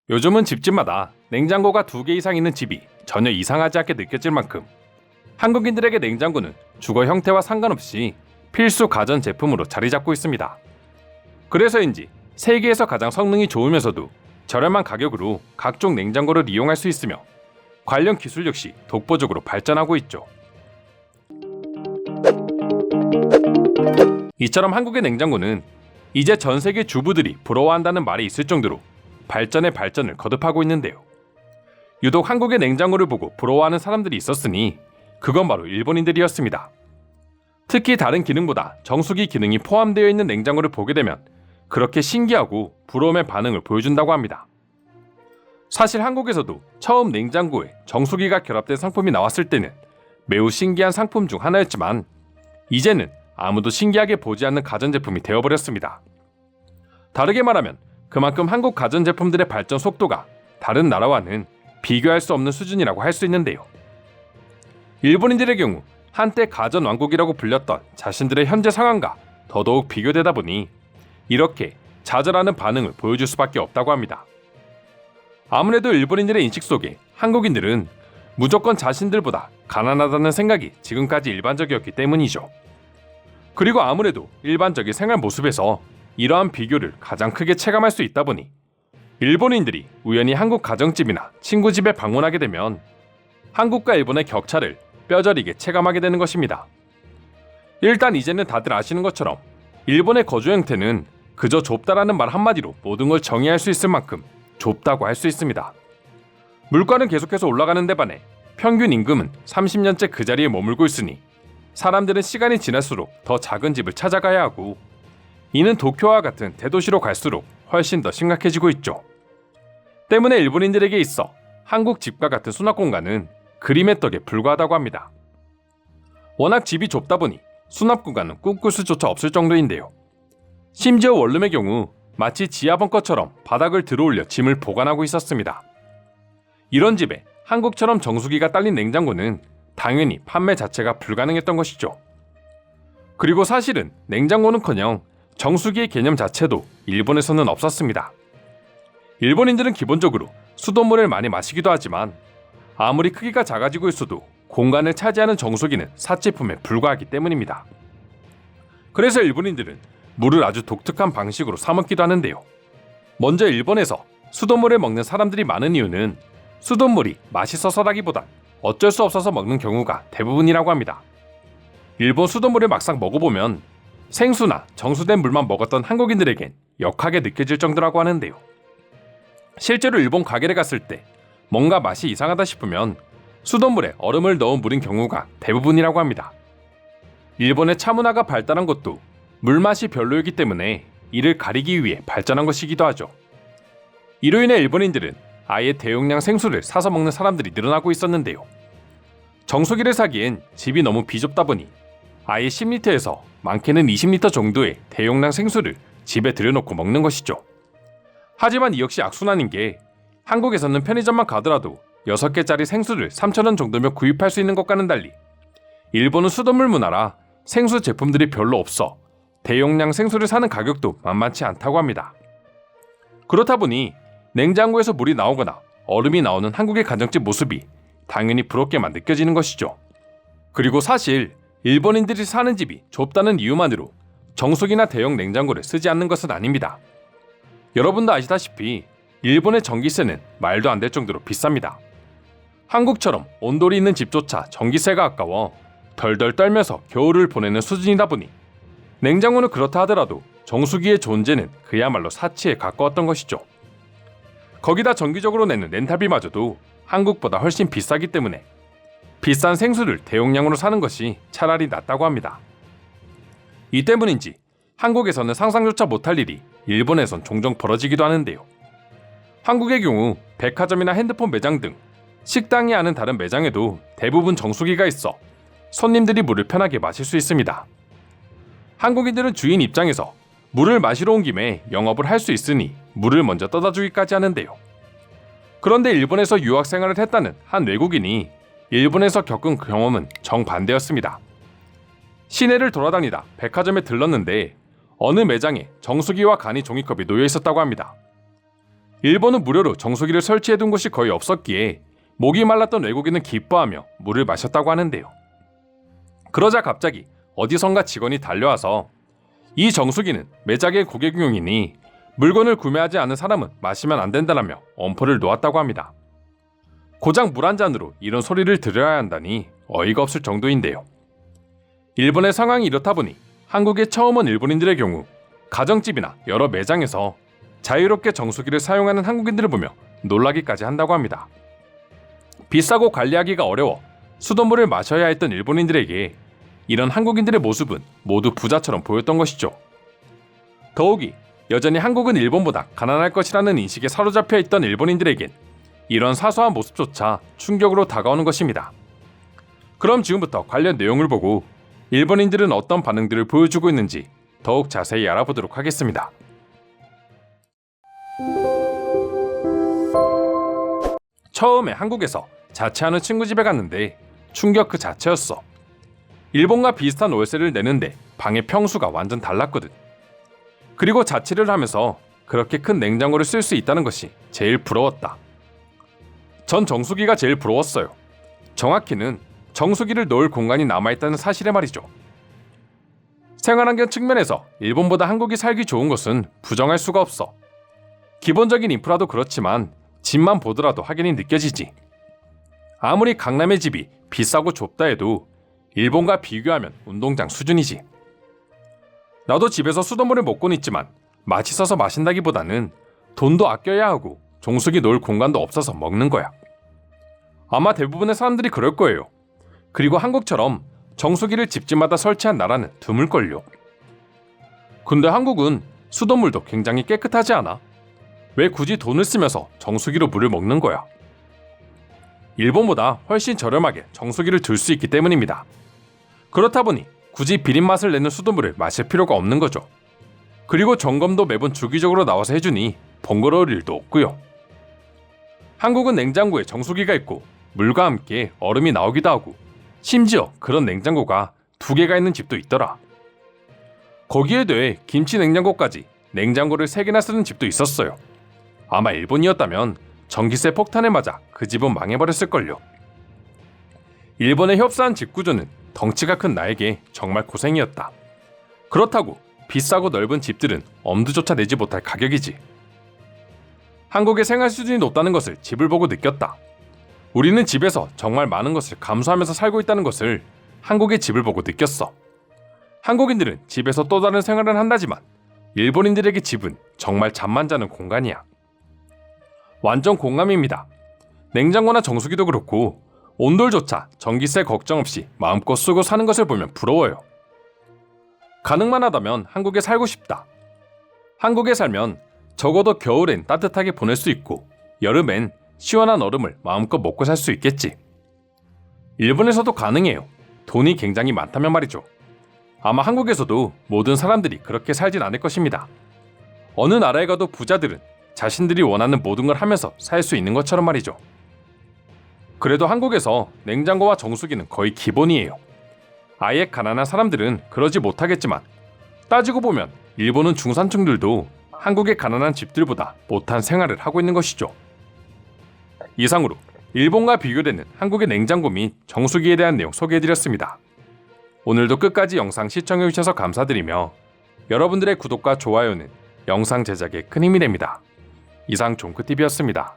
요즘은 집집마다 냉장고가 2개 이상 있는 집이 전혀 이상하지 않게 느껴질 만큼 한국인들에게 냉장고는 주거 형태와 상관없이 필수 가전 제품으로 자리 잡고 있습니다. 그래서인지 세계에서 가장 성능이 좋으면서도 저렴한 가격으로 각종 냉장고를 이용할 수 있으며 관련 기술 역시 독보적으로 발전하고 있죠. 이처럼 한국의 냉장고는 이제 전 세계 주부들이 부러워한다는 말이 있을 정도로 발전의 발전을 거듭하고 있는데요. 유독 한국의 냉장고를 보고 부러워하는 사람들이 있었으니 그건 바로 일본인들이었습니다. 특히 다른 기능보다 정수기 기능이 포함되어 있는 냉장고를 보게 되면 그렇게 신기하고 부러움의 반응을 보여준다고 합니다. 사실 한국에서도 처음 냉장고에 정수기가 결합된 상품이 나왔을 때는 매우 신기한 상품 중 하나였지만 이제는 아무도 신기하게 보지 않는 가전제품이 되어버렸습니다. 다르게 말하면 그만큼 한국 가전제품들의 발전 속도가 다른 나라와는 비교할 수 없는 수준이라고 할 수 있는데요. 일본인들의 경우 한때 가전 왕국이라고 불렸던 자신들의 현재 상황과 더더욱 비교되다 보니 이렇게 좌절하는 반응을 보여줄 수밖에 없다고 합니다. 아무래도 일본인들의 인식 속에 한국인들은 무조건 자신들보다 가난하다는 생각이 지금까지 일반적이었기 때문이죠. 그리고 아무래도 일반적인 생활 모습에서 이러한 비교를 가장 크게 체감할 수 있다 보니 일본인들이 우연히 한국 가정집이나 친구 집에 방문하게 되면 한국과 일본의 격차를 뼈저리게 체감하게 되는 것입니다. 일단 이제는 다들 아시는 것처럼 일본의 거주 형태는 그저 좁다라는 말 한마디로 모든 걸 정의할 수 있을 만큼 좁다고 할 수 있습니다. 물가는 계속해서 올라가는 데 반해 평균 임금은 30년째 그 자리에 머물고 있으니 사람들은 시간이 지날수록 더 작은 집을 찾아가야 하고 이는 도쿄와 같은 대도시로 갈수록 훨씬 더 심각해지고 있죠. 때문에 일본인들에게 있어 한국 집과 같은 수납 공간은 그림의 떡에 불과하다고 합니다. 워낙 집이 좁다 보니 수납 공간은 꿈꿀 수조차 없을 정도인데요. 심지어 원룸의 경우 마치 지하 벙커처럼 바닥을 들어올려 짐을 보관하고 있었습니다. 이런 집에 한국처럼 정수기가 딸린 냉장고는 당연히 판매 자체가 불가능했던 것이죠. 그리고 사실은 냉장고는커녕 정수기의 개념 자체도 일본에서는 없었습니다. 일본인들은 기본적으로 수돗물을 많이 마시기도 하지만 아무리 크기가 작아지고 있어도 공간을 차지하는 정수기는 사치품에 불과하기 때문입니다. 그래서 일본인들은 물을 아주 독특한 방식으로 사먹기도 하는데요. 먼저 일본에서 수돗물을 먹는 사람들이 많은 이유는 수돗물이 맛있어서라기보단 어쩔 수 없어서 먹는 경우가 대부분이라고 합니다. 일본 수돗물을 막상 먹어보면 생수나 정수된 물만 먹었던 한국인들에겐 역하게 느껴질 정도라고 하는데요. 실제로 일본 가게를 갔을 때 뭔가 맛이 이상하다 싶으면 수돗물에 얼음을 넣은 물인 경우가 대부분이라고 합니다. 일본의 차 문화가 발달한 것도 물맛이 별로이기 때문에 이를 가리기 위해 발전한 것이기도 하죠. 이로 인해 일본인들은 아예 대용량 생수를 사서 먹는 사람들이 늘어나고 있었는데요. 정수기를 사기엔 집이 너무 비좁다 보니 아예 10리터에서 많게는 20리터 정도의 대용량 생수를 집에 들여놓고 먹는 것이죠. 하지만 이 역시 악순환인 게 한국에서는 편의점만 가더라도 6개짜리 생수를 3,000원 정도면 구입할 수 있는 것과는 달리 일본은 수돗물 문화라 생수 제품들이 별로 없어 대용량 생수를 사는 가격도 만만치 않다고 합니다. 그렇다 보니 냉장고에서 물이 나오거나 얼음이 나오는 한국의 가정집 모습이 당연히 부럽게만 느껴지는 것이죠. 그리고 사실 일본인들이 사는 집이 좁다는 이유만으로 정수기나 대형 냉장고를 쓰지 않는 것은 아닙니다. 여러분도 아시다시피 일본의 전기세는 말도 안 될 정도로 비쌉니다. 한국처럼 온돌이 있는 집조차 전기세가 아까워 덜덜 떨면서 겨울을 보내는 수준이다 보니 냉장고는 그렇다 하더라도 정수기의 존재는 그야말로 사치에 가까웠던 것이죠. 거기다 정기적으로 내는 렌탈비마저도 한국보다 훨씬 비싸기 때문에 비싼 생수를 대용량으로 사는 것이 차라리 낫다고 합니다. 이 때문인지 한국에서는 상상조차 못할 일이 일본에선 종종 벌어지기도 하는데요. 한국의 경우 백화점이나 핸드폰 매장 등 식당이 아닌 다른 매장에도 대부분 정수기가 있어 손님들이 물을 편하게 마실 수 있습니다. 한국인들은 주인 입장에서 물을 마시러 온 김에 영업을 할 수 있으니 물을 먼저 떠다 주기까지 하는데요. 그런데 일본에서 유학 생활을 했다는 한 외국인이 일본에서 겪은 경험은 정반대였습니다. 시내를 돌아다니다 백화점에 들렀는데 어느 매장에 정수기와 간이 종이컵이 놓여 있었다고 합니다. 일본은 무료로 정수기를 설치해둔 곳이 거의 없었기에 목이 말랐던 외국인은 기뻐하며 물을 마셨다고 하는데요. 그러자 갑자기 어디선가 직원이 달려와서 이 정수기는 매장의 고객용이니 물건을 구매하지 않은 사람은 마시면 안 된다라며 엄포를 놓았다고 합니다. 고작 물 한 잔으로 이런 소리를 들어야 한다니 어이가 없을 정도인데요. 일본의 상황이 이렇다 보니 한국에 처음 온 일본인들의 경우 가정집이나 여러 매장에서 자유롭게 정수기를 사용하는 한국인들을 보며 놀라기까지 한다고 합니다. 비싸고 관리하기가 어려워 수돗물을 마셔야 했던 일본인들에게 이런 한국인들의 모습은 모두 부자처럼 보였던 것이죠. 더욱이 여전히 한국은 일본보다 가난할 것이라는 인식에 사로잡혀 있던 일본인들에겐 이런 사소한 모습조차 충격으로 다가오는 것입니다. 그럼 지금부터 관련 내용을 보고 일본인들은 어떤 반응들을 보여주고 있는지 더욱 자세히 알아보도록 하겠습니다. 처음에 한국에서 자취하는 친구 집에 갔는데 충격 그 자체였어. 일본과 비슷한 월세를 내는데 방의 평수가 완전 달랐거든. 그리고 자취를 하면서 그렇게 큰 냉장고를 쓸 수 있다는 것이 제일 부러웠다. 전 정수기가 제일 부러웠어요. 정확히는 정수기를 넣을 공간이 남아있다는 사실에 말이죠. 생활환경 측면에서 일본보다 한국이 살기 좋은 것은 부정할 수가 없어. 기본적인 인프라도 그렇지만 집만 보더라도 확연히 느껴지지. 아무리 강남의 집이 비싸고 좁다 해도 일본과 비교하면 운동장 수준이지. 나도 집에서 수돗물을 먹곤 있지만 맛있어서 마신다기보다는 돈도 아껴야 하고 정수기 놓을 공간도 없어서 먹는 거야. 아마 대부분의 사람들이 그럴 거예요. 그리고 한국처럼 정수기를 집집마다 설치한 나라는 드물걸요. 근데 한국은 수돗물도 굉장히 깨끗하지 않아? 왜 굳이 돈을 쓰면서 정수기로 물을 먹는 거야? 일본보다 훨씬 저렴하게 정수기를 들 수 있기 때문입니다. 그렇다 보니 굳이 비린 맛을 내는 수돗물을 마실 필요가 없는 거죠. 그리고 점검도 매번 주기적으로 나와서 해주니 번거로울 일도 없고요. 한국은 냉장고에 정수기가 있고 물과 함께 얼음이 나오기도 하고 심지어 그런 냉장고가 2개가 있는 집도 있더라. 거기에 더해 김치 냉장고까지 냉장고를 3개나 쓰는 집도 있었어요. 아마 일본이었다면 전기세 폭탄에 맞아 그 집은 망해버렸을걸요. 일본의 협소한 집 구조는 덩치가 큰 나에게 정말 고생이었다. 그렇다고 비싸고 넓은 집들은 엄두조차 내지 못할 가격이지. 한국의 생활 수준이 높다는 것을 집을 보고 느꼈다. 우리는 집에서 정말 많은 것을 감수하면서 살고 있다는 것을 한국의 집을 보고 느꼈어. 한국인들은 집에서 또 다른 생활을 한다지만 일본인들에게 집은 정말 잠만 자는 공간이야. 완전 공감입니다. 냉장고나 정수기도 그렇고 온돌조차 전기세 걱정 없이 마음껏 쓰고 사는 것을 보면 부러워요. 가능만 하다면 한국에 살고 싶다. 한국에 살면 적어도 겨울엔 따뜻하게 보낼 수 있고 여름엔 시원한 얼음을 마음껏 먹고 살 수 있겠지. 일본에서도 가능해요. 돈이 굉장히 많다면 말이죠. 아마 한국에서도 모든 사람들이 그렇게 살진 않을 것입니다. 어느 나라에 가도 부자들은 자신들이 원하는 모든 걸 하면서 살 수 있는 것처럼 말이죠. 그래도 한국에서 냉장고와 정수기는 거의 기본이에요. 아예 가난한 사람들은 그러지 못하겠지만 따지고 보면 일본은 중산층들도 한국의 가난한 집들보다 못한 생활을 하고 있는 것이죠. 이상으로 일본과 비교되는 한국의 냉장고 및 정수기에 대한 내용 소개해드렸습니다. 오늘도 끝까지 영상 시청해주셔서 감사드리며 여러분들의 구독과 좋아요는 영상 제작에 큰 힘이 됩니다. 이상 종크TV였습니다.